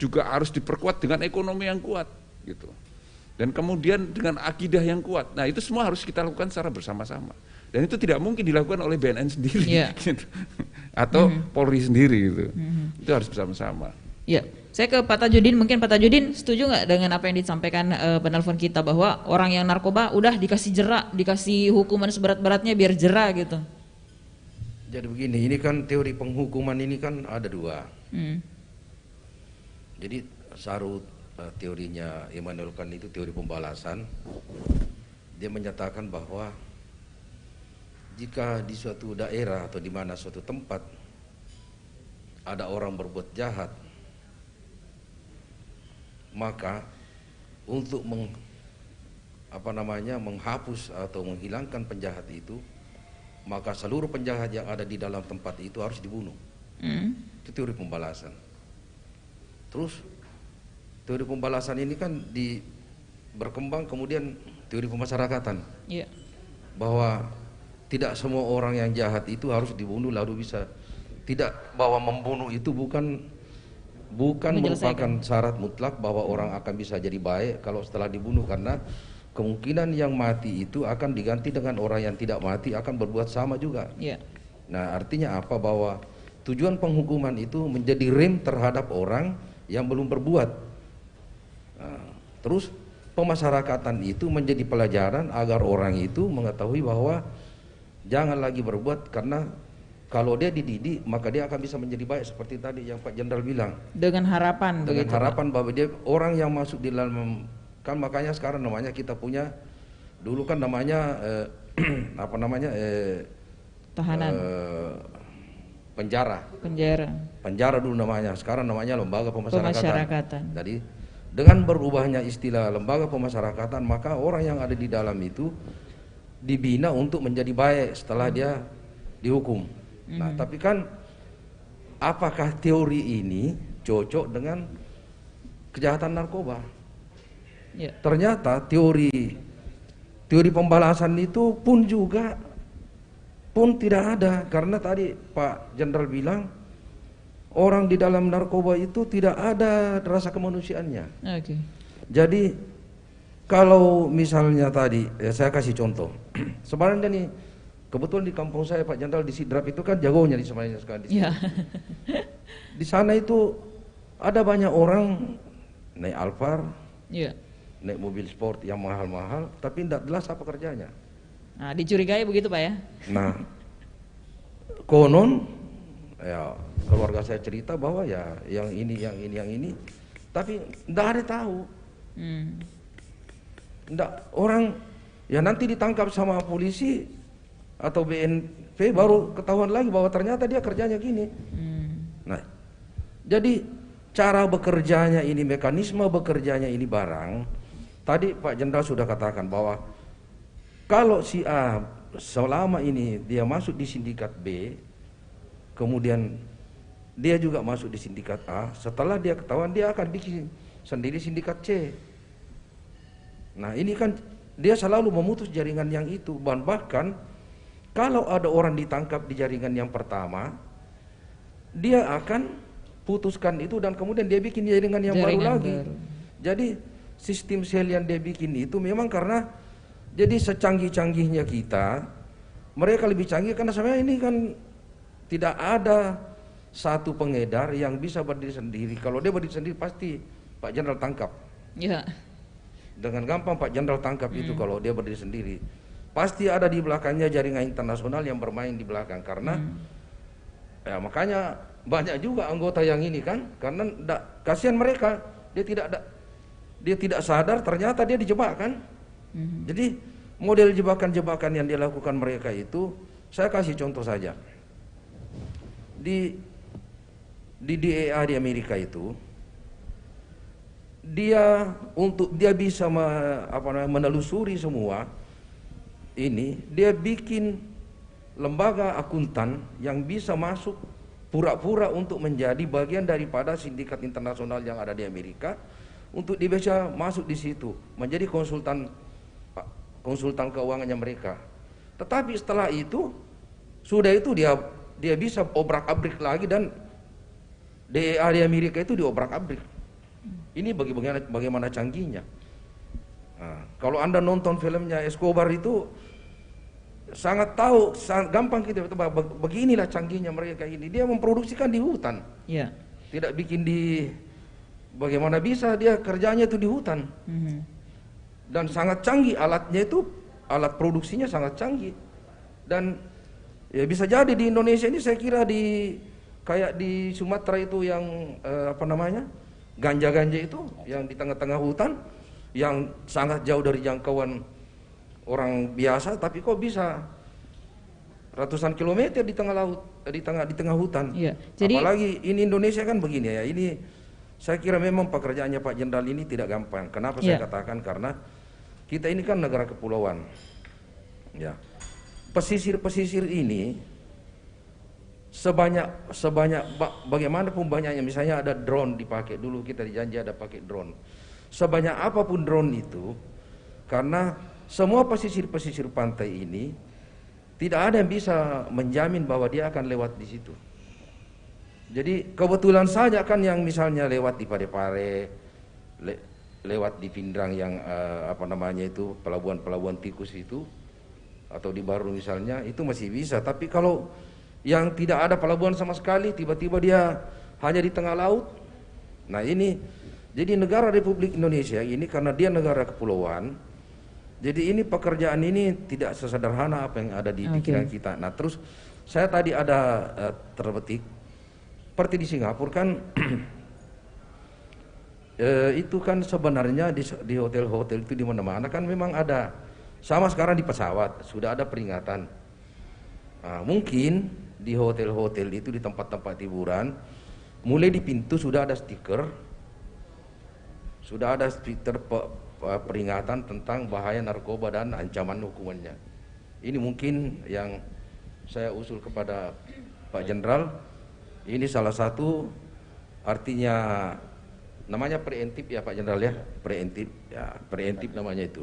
Juga harus diperkuat dengan ekonomi yang kuat gitu. Dan kemudian dengan akidah yang kuat. Nah, itu semua harus kita lakukan secara bersama-sama. Dan itu tidak mungkin dilakukan oleh BNN sendiri gitu. Atau Polri sendiri gitu. Itu harus bersama-sama. Ya, saya ke Pak Tajudin, mungkin Pak Tajudin setuju nggak dengan apa yang disampaikan penelpon kita bahwa orang yang narkoba udah dikasih jerak, dikasih hukuman seberat-beratnya biar jera gitu. Jadi begini, ini kan teori penghukuman ini kan ada dua. Jadi Sarut teorinya Immanuel Kant itu teori pembalasan. Dia menyatakan bahwa jika di suatu daerah atau di mana suatu tempat ada orang berbuat jahat, maka untuk menghapus atau menghilangkan penjahat itu, maka seluruh penjahat yang ada di dalam tempat itu harus dibunuh. Itu teori pembalasan. Terus teori pembalasan ini kan berkembang kemudian teori pemasyarakatan. Bahwa tidak semua orang yang jahat itu harus dibunuh lalu bisa, tidak, bahwa membunuh itu bukan merupakan syarat mutlak bahwa orang akan bisa jadi baik kalau setelah dibunuh, karena kemungkinan yang mati itu akan diganti dengan orang yang tidak mati akan berbuat sama juga. Nah, artinya apa? Bahwa tujuan penghukuman itu menjadi rem terhadap orang yang belum berbuat. Nah, terus pemasyarakatan itu menjadi pelajaran agar orang itu mengetahui bahwa jangan lagi berbuat, karena kalau dia dididik maka dia akan bisa menjadi baik, seperti tadi yang Pak Jenderal bilang. Dengan harapan bahwa dia orang yang masuk di dalam, kan makanya sekarang namanya kita punya, dulu kan namanya tahanan, penjara dulu namanya, sekarang namanya lembaga pemasyarakatan. Jadi dengan berubahnya istilah lembaga pemasyarakatan, maka orang yang ada di dalam itu dibina untuk menjadi baik setelah dia dihukum. Nah, tapi kan apakah teori ini cocok dengan kejahatan narkoba? Ternyata teori pembalasan itu pun tidak ada, karena tadi Pak Jenderal bilang orang di dalam narkoba itu tidak ada rasa kemanusiaannya. Jadi kalau misalnya tadi, saya kasih contoh. Sebenarnya nih, kebetulan di kampung saya Pak Jenderal di Sidrap itu kan jagonya di sebenarnya sekarang di sini. Di sana itu ada banyak orang naik Alphard, naik mobil sport yang mahal-mahal, tapi tidak jelas apa kerjanya. Nah, dicurigai begitu Pak ya? Nah, konon, ya keluarga saya cerita bahwa ya yang ini, tapi tidak ada tahu. Orang ya nanti ditangkap sama polisi atau BNP baru ketahuan lagi bahwa ternyata dia kerjanya gini. Nah, jadi cara bekerjanya ini, mekanisme bekerjanya ini barang. Tadi Pak Jenderal sudah katakan bahwa kalau si A selama ini dia masuk di sindikat B, kemudian dia juga masuk di sindikat A, setelah dia ketahuan dia akan bikin sendiri sindikat C. Nah, ini kan dia selalu memutus jaringan yang itu. Bahkan kalau ada orang ditangkap di jaringan yang pertama, dia akan putuskan itu dan kemudian dia bikin jaringan yang baru lagi. Jadi sistem sel yang dia bikin itu memang karena jadi secanggih-canggihnya kita, mereka lebih canggih karena sebenarnya ini kan tidak ada satu pengedar yang bisa berdiri sendiri. Kalau dia berdiri sendiri pasti Pak Jenderal tangkap. Dengan gampang Pak Jenderal tangkap itu kalau dia berdiri sendiri. Pasti ada di belakangnya jaringan internasional yang bermain di belakang, karena ya makanya banyak juga anggota yang ini kan, karena kasihan mereka, dia tidak sadar ternyata dia dijebak kan. Jadi model jebakan-jebakan yang dilakukan mereka itu, saya kasih contoh saja. Di DEA di Amerika itu, dia bisa menelusuri semua ini, dia bikin lembaga akuntan yang bisa masuk pura-pura untuk menjadi bagian daripada sindikat internasional yang ada di Amerika, untuk dia bisa masuk di situ menjadi konsultan keuangannya mereka. Tetapi setelah itu sudah itu dia bisa obrak-abrik lagi, dan DEA di Amerika itu diobrak-abrik. Ini bagaimana canggihnya. Nah, kalau Anda nonton filmnya Escobar itu sangat gampang kita beginilah canggihnya mereka ini. Dia memproduksikan di hutan. Ya. Tidak bikin bagaimana bisa dia kerjanya itu di hutan. Dan sangat canggih alatnya itu, alat produksinya sangat canggih. Dan ya bisa jadi di Indonesia ini saya kira kayak di Sumatera itu yang ganja-ganja itu yang di tengah-tengah hutan yang sangat jauh dari jangkauan orang biasa, tapi kok bisa ratusan kilometer di tengah laut, di tengah hutan. Iya. Jadi, apalagi ini Indonesia kan begini ya. Ini saya kira memang pekerjaannya Pak Jenderal ini tidak gampang. Kenapa saya katakan? Karena kita ini kan negara kepulauan. Ya. Pesisir-pesisir ini bagaimanapun banyaknya, misalnya ada drone dipakai, dulu kita dijanji ada pakai drone. Sebanyak apapun drone itu, karena semua pesisir-pesisir pantai ini tidak ada yang bisa menjamin bahwa dia akan lewat di situ. Jadi kebetulan saja kan yang misalnya lewat di Parepare, lewat di Pindrang yang pelabuhan-pelabuhan tikus itu, atau di Baru misalnya, itu masih bisa. Tapi kalau yang tidak ada pelabuhan sama sekali, tiba-tiba dia hanya di tengah laut. Nah ini, jadi negara Republik Indonesia ini karena dia negara kepulauan, jadi ini pekerjaan ini tidak sesederhana apa yang ada di pikiran kita. Nah terus saya tadi ada terbetik, seperti di Singapura kan, itu kan sebenarnya di hotel-hotel itu di mana-mana kan memang ada, sama sekarang di pesawat sudah ada peringatan. Nah, mungkin di hotel-hotel itu, di tempat-tempat hiburan, mulai di pintu sudah ada stiker peringatan tentang bahaya narkoba dan ancaman hukumannya. Ini mungkin yang saya usul kepada Pak Jenderal. Ini salah satu, artinya namanya preemptif ya Pak Jenderal ya, preemptif namanya itu.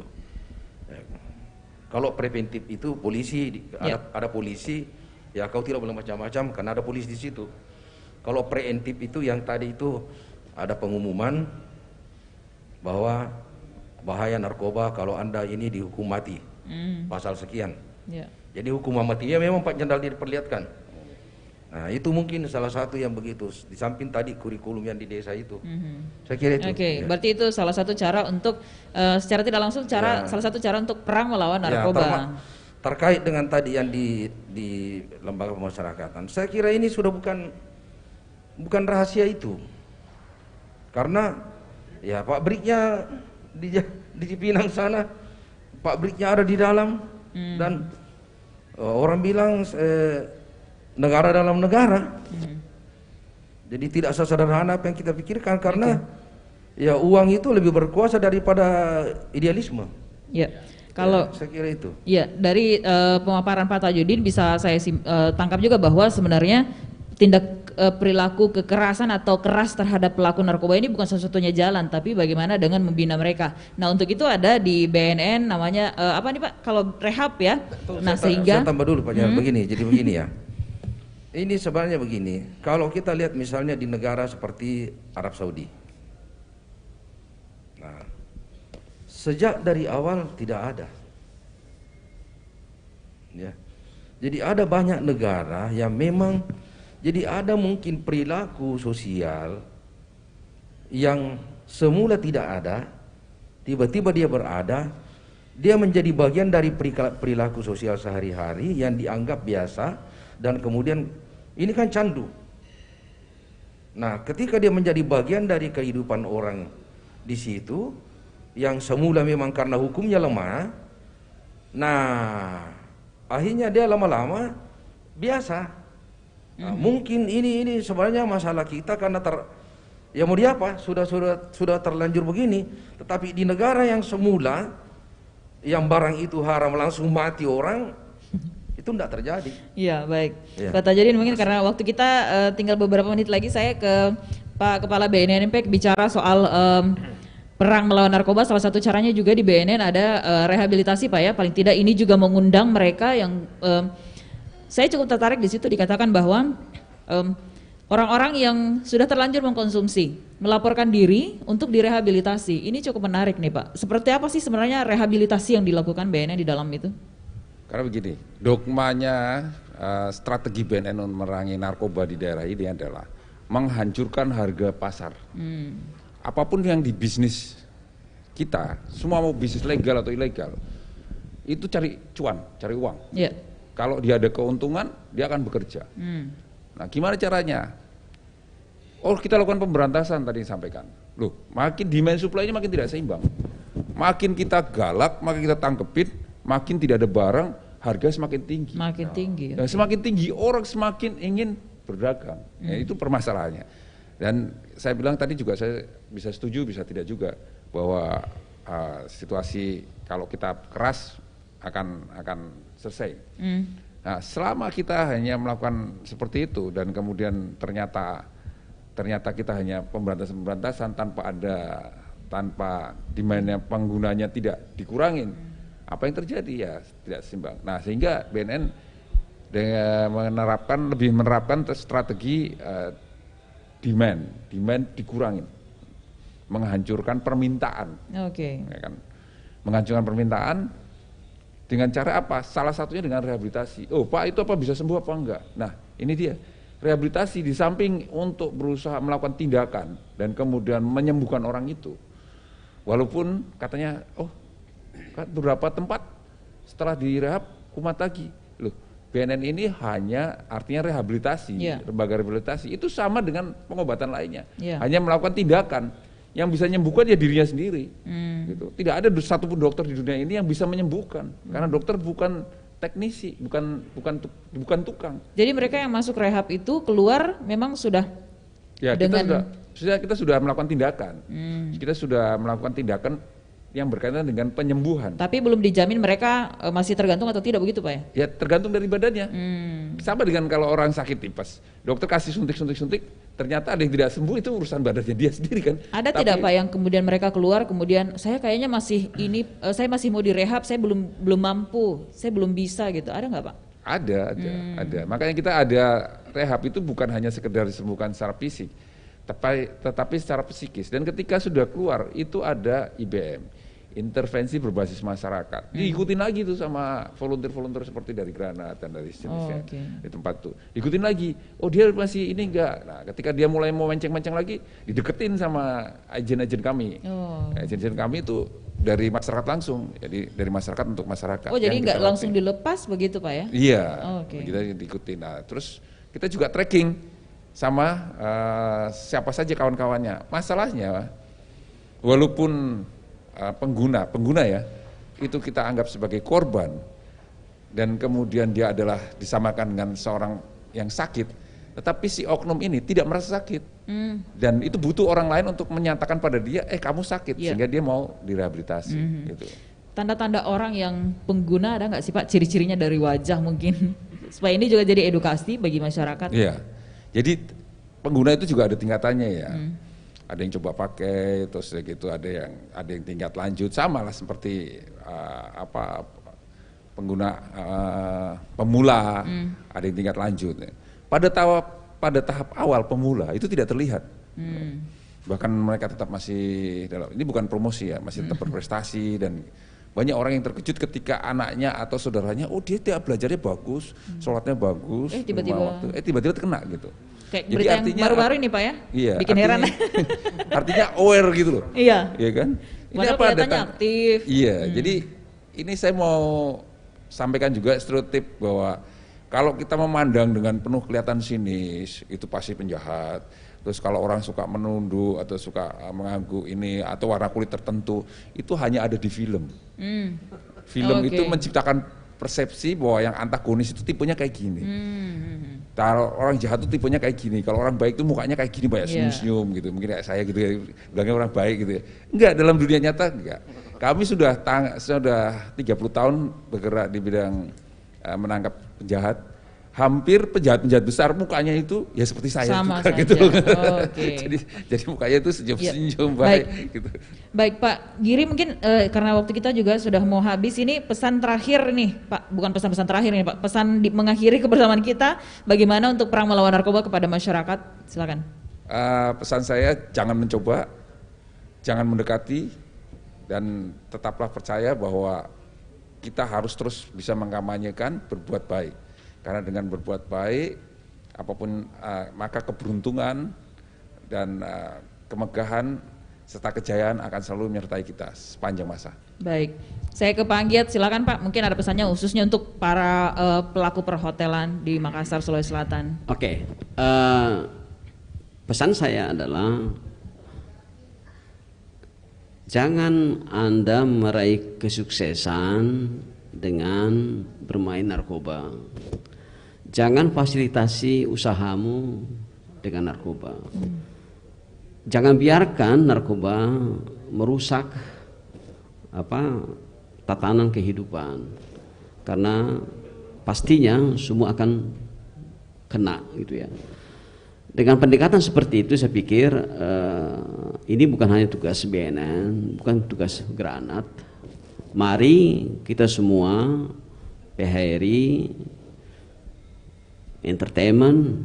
Kalau preventif itu polisi, ada polisi, ya kau tidak boleh macam-macam karena ada polisi di situ. Kalau preemptif itu yang tadi itu ada pengumuman bahwa bahaya narkoba kalau Anda ini dihukum mati, pasal sekian. Jadi hukuman matinya memang Pak Jenderal diperlihatkan. Nah itu mungkin salah satu yang begitu, di samping tadi kurikulum yang di desa itu. Saya kira itu. Berarti itu salah satu cara untuk secara tidak langsung salah satu cara untuk perang melawan narkoba. Terkait dengan tadi yang di lembaga pemasyarakatan, saya kira ini sudah bukan rahasia itu. Karena ya pabriknya di Cipinang sana, pabriknya ada di dalam, dan orang bilang negara dalam negara. Jadi tidak sesederhana apa yang kita pikirkan, karena ya uang itu lebih berkuasa daripada idealisme. Ya. Kalau saya kira itu. Ya, dari pemaparan Pak Tajudin bisa saya tangkap juga bahwa sebenarnya tindak perilaku kekerasan atau keras terhadap pelaku narkoba ini bukan satu-satunya jalan, tapi bagaimana dengan membina mereka. Nah untuk itu ada di BNN namanya apa nih Pak? Kalau rehab ya. Nah sehingga. Saya tambah dulu Pak, begini. Jadi begini ya. Ini sebenarnya begini. Kalau kita lihat misalnya di negara seperti Arab Saudi. Nah, sejak dari awal tidak ada. Ya. Jadi ada banyak negara yang memang, jadi ada mungkin perilaku sosial yang semula tidak ada, tiba-tiba dia berada, dia menjadi bagian dari perilaku sosial sehari-hari yang dianggap biasa, dan kemudian ini kan candu. Nah, ketika dia menjadi bagian dari kehidupan orang di situ, yang semula memang karena hukumnya lemah, nah akhirnya dia lama-lama biasa. Nah, mungkin ini sebenarnya masalah kita karena ya mau diapa, sudah terlanjur begini. Tetapi di negara yang semula yang barang itu haram langsung mati orang, itu tidak terjadi. Iya, baik. Iya. Pak Tajudin, mungkin karena waktu kita tinggal beberapa menit lagi, saya ke Pak Kepala BNN Impact bicara soal perang melawan narkoba. Salah satu caranya juga di BNN ada rehabilitasi, Pak ya. Paling tidak ini juga mengundang mereka yang saya cukup tertarik di situ, dikatakan bahwa orang-orang yang sudah terlanjur mengkonsumsi melaporkan diri untuk direhabilitasi. Ini cukup menarik nih, Pak. Seperti apa sih sebenarnya rehabilitasi yang dilakukan BNN di dalam itu? Karena begini, dogmanya strategi BNN untuk memerangi narkoba di daerah ini adalah menghancurkan harga pasar. Apapun yang di bisnis kita, semua mau bisnis legal atau ilegal, itu cari cuan, cari uang. Yeah. Kalau dia ada keuntungan, dia akan bekerja. Nah, gimana caranya? Oh, kita lakukan pemberantasan tadi disampaikan. Loh, makin demand supply-nya makin tidak seimbang. Makin kita galak, makin kita tangkepin, makin tidak ada barang, harga semakin tinggi. Makin tinggi. Nah, semakin tinggi, orang semakin ingin berdagang. Ya, itu permasalahannya. Dan saya bilang tadi juga, saya bisa setuju, bisa tidak juga, bahwa situasi kalau kita keras akan selesai. Nah, selama kita hanya melakukan seperti itu dan kemudian ternyata kita hanya pemberantasan tanpa demandnya penggunanya tidak dikurangin, apa yang terjadi? Ya tidak seimbang. Nah, sehingga BNN lebih menerapkan strategi demand dikurangin, menghancurkan permintaan. Oke. Ya kan? Menghancurkan permintaan dengan cara apa? Salah satunya dengan rehabilitasi. Oh, Pak, itu apa bisa sembuh apa enggak? Nah, ini dia. Rehabilitasi di samping untuk berusaha melakukan tindakan dan kemudian menyembuhkan orang itu. Walaupun katanya, oh, beberapa tempat setelah direhab kumat lagi. Loh, BNN ini hanya artinya rehabilitasi, lembaga rehabilitasi. Itu sama dengan pengobatan lainnya. Hanya melakukan tindakan. Yang bisa menyembuhkan ya dirinya sendiri. Gitu. Tidak ada satupun dokter di dunia ini yang bisa menyembuhkan. Karena dokter bukan teknisi, bukan tukang. Jadi mereka yang masuk rehab itu keluar memang sudah dengan kita sudah melakukan tindakan. Kita sudah melakukan tindakan yang berkaitan dengan penyembuhan. Tapi belum dijamin mereka masih tergantung atau tidak, begitu Pak ya? Ya tergantung dari badannya. Sama dengan kalau orang sakit tipes, dokter kasih suntik, ternyata ada yang tidak sembuh, itu urusan badannya dia sendiri kan. Ada tidak Pak yang kemudian mereka keluar, kemudian saya kayaknya masih saya masih mau direhab, saya belum mampu, saya belum bisa gitu, ada nggak Pak? Ada. Makanya kita ada rehab itu bukan hanya sekedar disembuhkan secara fisik, tetapi secara psikis. Dan ketika sudah keluar itu ada IBM, intervensi berbasis masyarakat. Diikutin lagi tuh sama volunteer seperti dari Granat dan dari sejenisnya di tempat tuh. Diikutin lagi. Oh, dia masih ini enggak. Nah, ketika dia mulai mau menceng-menceng lagi, dideketin sama agen-agen kami. Agen-agen kami itu dari masyarakat langsung. Jadi dari masyarakat untuk masyarakat. Oh, jadi enggak langsung dilepas begitu Pak ya? Iya. Kita diikutin. Nah, terus kita juga tracking sama siapa saja kawan-kawannya. Masalahnya walaupun pengguna ya, itu kita anggap sebagai korban dan kemudian dia adalah disamakan dengan seorang yang sakit, tetapi si oknum ini tidak merasa sakit dan itu butuh orang lain untuk menyatakan pada dia, kamu sakit, sehingga dia mau direhabilitasi. Gitu. Tanda-tanda orang yang pengguna ada nggak sih Pak, ciri-cirinya dari wajah mungkin, supaya ini juga jadi edukasi bagi masyarakat? Iya, jadi pengguna itu juga ada tingkatannya ya. Ada yang coba pakai, terus gitu ada yang tingkat lanjut, sama lah seperti pengguna pemula, ada yang tingkat lanjut. Pada tahap awal pemula itu tidak terlihat, bahkan mereka tetap masih ini bukan promosi ya, masih tetap berprestasi dan banyak orang yang terkejut ketika anaknya atau saudaranya, oh dia belajarnya bagus, sholatnya bagus, tiba-tiba terkena gitu. Kayak berita yang baru-baru ini Pak ya? Iya, bikin heran. Artinya aware gitu loh. Iya. Iya kan? Ini apa kelihatannya aktif. Iya, jadi ini saya mau sampaikan juga stereotip bahwa kalau kita memandang dengan penuh kelihatan sinis, itu pasti penjahat. Terus kalau orang suka menunduk atau suka mengangguk ini atau warna kulit tertentu, itu hanya ada di film. Film itu menciptakan persepsi bahwa yang antagonis itu tipenya kayak gini. Kalau orang jahat itu tipenya kayak gini, kalau orang baik itu mukanya kayak gini, banyak senyum-senyum gitu. Mungkin kayak saya gitu ya, bilangnya orang baik gitu ya. Enggak, dalam dunia nyata enggak. Kami sudah 30 tahun bergerak di bidang menangkap penjahat. Hampir penjahat-penjahat besar mukanya itu ya seperti saya Sama juga saja. gitu. Oke. jadi mukanya itu senyum-senyum Ya. baik gitu. Baik Pak Giri, mungkin karena waktu kita juga sudah mau habis, ini pesan terakhir nih Pak, bukan pesan-pesan terakhir nih Pak, pesan mengakhiri kebersamaan kita bagaimana untuk perang melawan narkoba kepada masyarakat, silakan. Pesan saya, jangan mencoba, jangan mendekati, dan tetaplah percaya bahwa kita harus terus bisa mengkampanyekan berbuat baik. Karena dengan berbuat baik, apapun maka keberuntungan dan kemegahan serta kejayaan akan selalu menyertai kita sepanjang masa. Baik, saya ke Pak Anggiat, silakan Pak, mungkin ada pesannya khususnya untuk para pelaku perhotelan di Makassar, Sulawesi Selatan. Oke, pesan saya adalah jangan Anda meraih kesuksesan dengan bermain narkoba. Jangan fasilitasi usahamu dengan narkoba. Jangan biarkan narkoba merusak tatanan kehidupan. Karena pastinya semua akan kena gitu ya. Dengan pendekatan seperti itu saya pikir ini bukan hanya tugas BNN, bukan tugas Granat. Mari kita semua PHRI Entertainment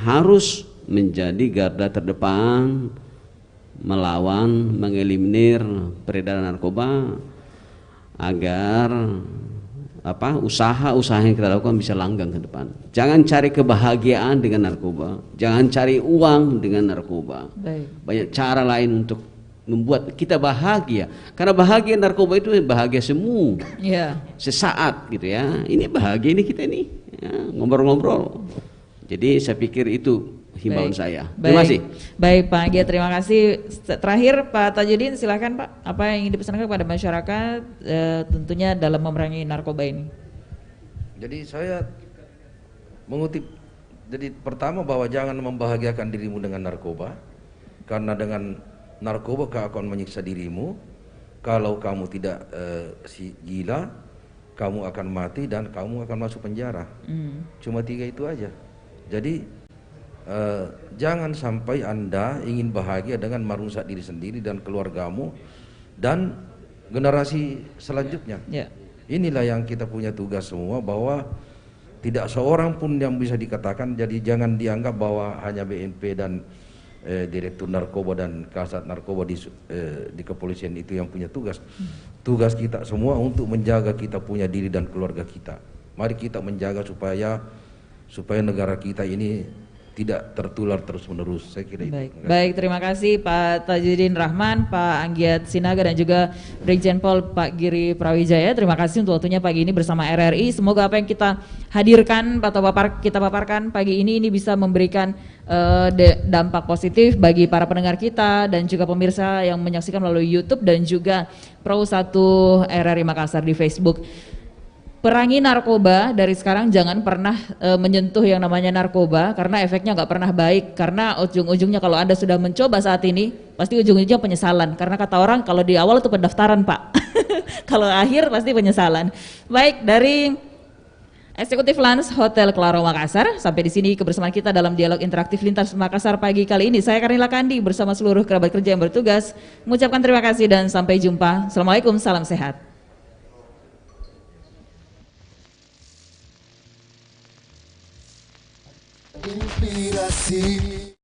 harus menjadi garda terdepan melawan, mengeliminir peredaran narkoba agar usaha-usaha yang kita lakukan bisa langgeng ke depan. Jangan cari kebahagiaan dengan narkoba, jangan cari uang dengan narkoba. Baik. Banyak cara lain untuk membuat kita bahagia. Karena bahagia narkoba itu bahagia semu, sesaat gitu ya. Ini bahagia ini kita nih, ngobrol-ngobrol. Jadi saya pikir itu himbauan saya. Terima kasih. Baik Pak Anggiat, terima kasih. Terakhir Pak Tajudin, silakan Pak. Apa yang ingin dipesankan kepada masyarakat tentunya dalam memerangi narkoba ini? Jadi saya mengutip, jadi pertama bahwa jangan membahagiakan dirimu dengan narkoba, karena dengan narkoba kau akan menyiksa dirimu. Kalau kamu tidak gila, kamu akan mati dan kamu akan masuk penjara. Cuma 3 itu aja. Jadi jangan sampai Anda ingin bahagia dengan merusak diri sendiri dan keluargamu dan generasi selanjutnya. Inilah yang kita punya tugas semua, bahwa tidak seorang pun yang bisa dikatakan. Jadi jangan dianggap bahwa hanya BNP dan Direktur Narkoba dan Kasat Narkoba di kepolisian itu yang punya tugas. Tugas kita semua untuk menjaga kita punya diri dan keluarga kita. Mari kita menjaga supaya negara kita ini tidak tertular terus-menerus. Saya kira itu. Baik, terima kasih Pak Tajudin Rahman, Pak Anggiat Sinaga, dan juga Brigjen Pol Pak Giri Prawijaya. Terima kasih untuk waktunya pagi ini bersama RRI. Semoga apa yang kita hadirkan atau kita paparkan pagi ini bisa memberikan dampak positif bagi para pendengar kita dan juga pemirsa yang menyaksikan melalui YouTube dan juga Pro 1 RRI Makassar di Facebook. Perangi narkoba dari sekarang, jangan pernah menyentuh yang namanya narkoba karena efeknya nggak pernah baik. Karena ujung-ujungnya kalau Anda sudah mencoba saat ini, pasti ujung-ujungnya penyesalan. Karena kata orang kalau di awal itu pendaftaran Pak, kalau akhir pasti penyesalan. Baik, dari Eksekutif Lans Hotel Claro Makassar, sampai di sini kebersamaan kita dalam dialog interaktif lintas Makassar pagi kali ini. Saya Karnila Kandi bersama seluruh kerabat kerja yang bertugas mengucapkan terima kasih dan sampai jumpa. Assalamualaikum, salam sehat. Inspirasi.